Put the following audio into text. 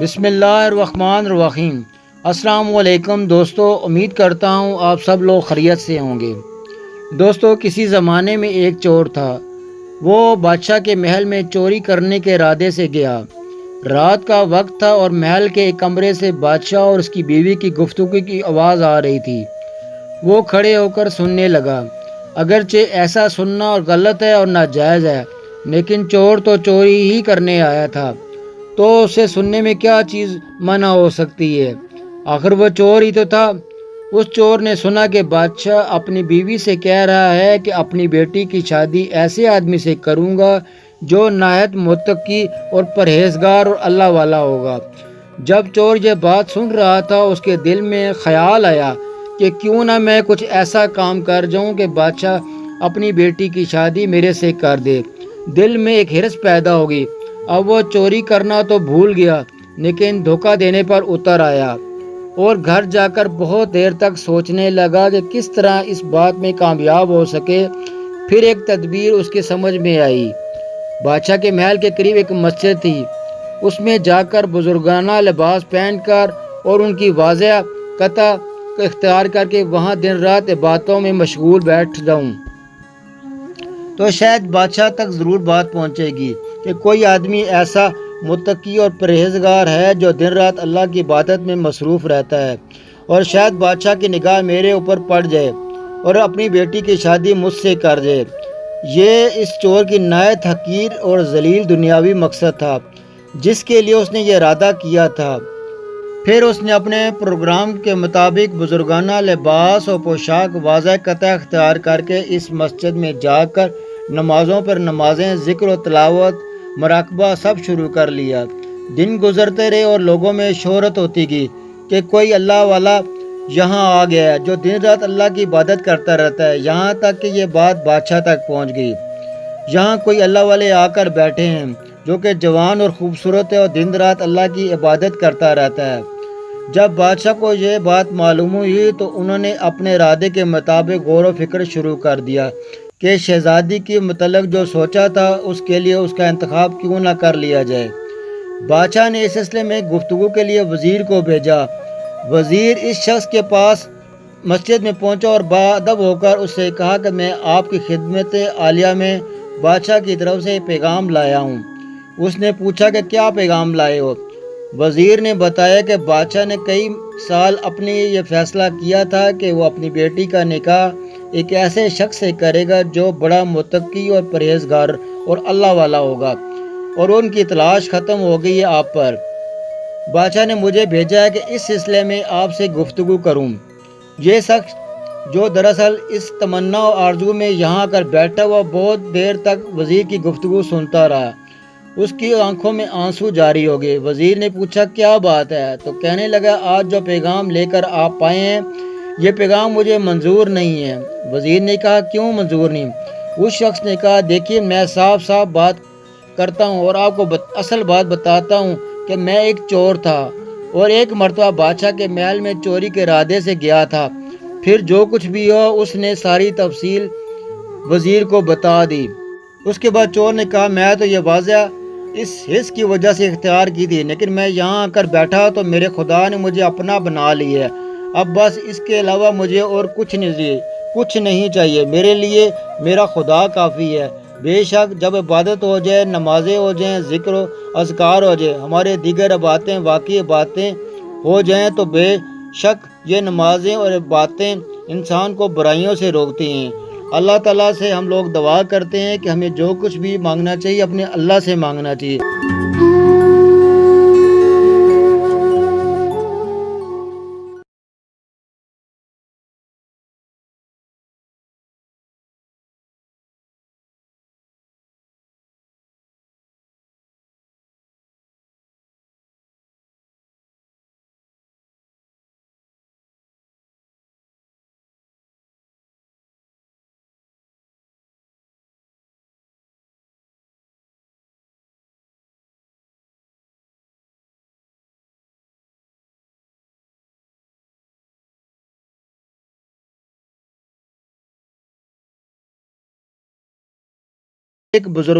بسم اللہ الرحمن الرحیم۔ السلام علیکم دوستو، امید کرتا ہوں آپ سب لوگ خیریت سے ہوں گے۔ دوستو، کسی زمانے میں ایک چور تھا۔ وہ بادشاہ کے محل میں چوری کرنے کے ارادے سے گیا۔ رات کا وقت تھا اور محل کے ایک کمرے سے بادشاہ اور اس کی بیوی کی گفتگو کی آواز آ رہی تھی۔ وہ کھڑے ہو کر سننے لگا۔ اگرچہ ایسا سننا اور غلط ہے اور ناجائز ہے، لیکن چور تو چوری ہی کرنے آیا تھا، تو اسے سننے میں کیا چیز منع ہو سکتی ہے؟ آخر وہ چور ہی تو تھا۔ اس چور نے سنا کہ بادشاہ اپنی بیوی سے کہہ رہا ہے کہ اپنی بیٹی کی شادی ایسے آدمی سے کروں گا جو نہایت متقی اور پرہیزگار اور اللہ والا ہوگا۔ جب چور یہ بات سن رہا تھا، اس کے دل میں خیال آیا کہ کیوں نہ میں کچھ ایسا کام کر جاؤں کہ بادشاہ اپنی بیٹی کی شادی میرے سے کر دے۔ دل میں ایک ہرس پیدا ہوگی۔ اب وہ چوری کرنا تو بھول گیا، لیکن دھوکہ دینے پر اتر آیا اور گھر جا کر بہت دیر تک سوچنے لگا کہ کس طرح اس بات میں کامیاب ہو سکے۔ پھر ایک تدبیر اس کے سمجھ میں آئی۔ بادشاہ کے محل کے قریب ایک مسجد تھی۔ اس میں جا کر بزرگانہ لباس پہن کر اور ان کی واضح قطع اختیار کر کے وہاں دن رات عبادتوں میں مشغول بیٹھ جاؤں تو شاید بادشاہ تک ضرور بات پہنچے گی کہ کوئی آدمی ایسا متقی اور پرہیزگار ہے جو دن رات اللہ کی عبادت میں مصروف رہتا ہے، اور شاید بادشاہ کی نگاہ میرے اوپر پڑ جائے اور اپنی بیٹی کی شادی مجھ سے کر دے۔ یہ اس چور کی نہایت حقیر اور ذلیل دنیاوی مقصد تھا جس کے لیے اس نے یہ ارادہ کیا تھا۔ پھر اس نے اپنے پروگرام کے مطابق بزرگانہ لباس اور پوشاک واضح قطع اختیار کر کے اس مسجد میں جا کر نمازوں پر نمازیں، ذکر و تلاوت، مراقبہ سب شروع کر لیا۔ دن گزرتے رہے اور لوگوں میں شہرت ہوتی گئی کہ کوئی اللہ والا یہاں آ گیا ہے جو دن رات اللہ کی عبادت کرتا رہتا ہے۔ یہاں تک کہ یہ بات بادشاہ تک پہنچ گئی۔ یہاں کوئی اللہ والے آ کر بیٹھے ہیں جو کہ جوان اور خوبصورت ہے اور دن رات اللہ کی عبادت کرتا رہتا ہے۔ جب بادشاہ کو یہ بات معلوم ہوئی تو انہوں نے اپنے ارادے کے مطابق غور و فکر شروع کر دیا کہ شہزادی کے متعلق جو سوچا تھا اس کے لیے اس کا انتخاب کیوں نہ کر لیا جائے۔ بادشاہ نے اس سلسلے میں گفتگو کے لیے وزیر کو بھیجا۔ وزیر اس شخص کے پاس مسجد میں پہنچا اور باادب ہو کر اس سے کہا کہ میں آپ کی خدمت عالیہ میں بادشاہ کی طرف سے پیغام لایا ہوں۔ اس نے پوچھا کہ کیا پیغام لائے ہو؟ وزیر نے بتایا کہ بادشاہ نے کئی سال اپنی یہ فیصلہ کیا تھا کہ وہ اپنی بیٹی کا نکاح ایک ایسے شخص سے کرے گا جو بڑا متقی اور پرہیزگار اور اللہ والا ہوگا، اور ان کی تلاش ختم ہو گئی ہے آپ پر۔ بادشاہ نے مجھے بھیجا ہے کہ اس سلسلے میں آپ سے گفتگو کروں۔ یہ شخص جو دراصل اس تمنا و آرزو میں یہاں کر بیٹھا ہوا بہت دیر تک وزیر کی گفتگو سنتا رہا۔ اس کی آنکھوں میں آنسو جاری ہو گئے۔ وزیر نے پوچھا کیا بات ہے؟ تو کہنے لگا آج جو پیغام لے کر آپ آئے ہیں یہ پیغام مجھے منظور نہیں ہے۔ وزیر نے کہا کیوں منظور نہیں؟ اس شخص نے کہا دیکھیے میں صاف صاف بات کرتا ہوں اور آپ کو اصل بات بتاتا ہوں کہ میں ایک چور تھا اور ایک مرتبہ بادشاہ کے محل میں چوری کے ارادے سے گیا تھا۔ پھر جو کچھ بھی ہوا اس نے ساری تفصیل وزیر کو بتا دی۔ اس کے بعد چور نے کہا میں تو یہ واضح اس حص کی وجہ سے اختیار کی تھی، لیکن میں یہاں آ کر بیٹھا تو میرے خدا نے مجھے اپنا بنا لیا ہے۔ اب بس اس کے علاوہ مجھے اور کچھ نہیں چاہیے۔ میرے لیے میرا خدا کافی ہے۔ بے شک جب عبادت ہو جائے، نمازیں ہو جائیں، ذکر و اذکار ہو جائے، ہمارے دیگر باتیں واقعی باتیں ہو جائیں تو بے شک یہ نمازیں اور باتیں انسان کو برائیوں سے روکتی ہیں۔ اللہ تعالیٰ سے ہم لوگ دعا کرتے ہیں کہ ہمیں جو کچھ بھی مانگنا چاہیے اپنے اللہ سے مانگنا چاہیے۔ ایک بزرگ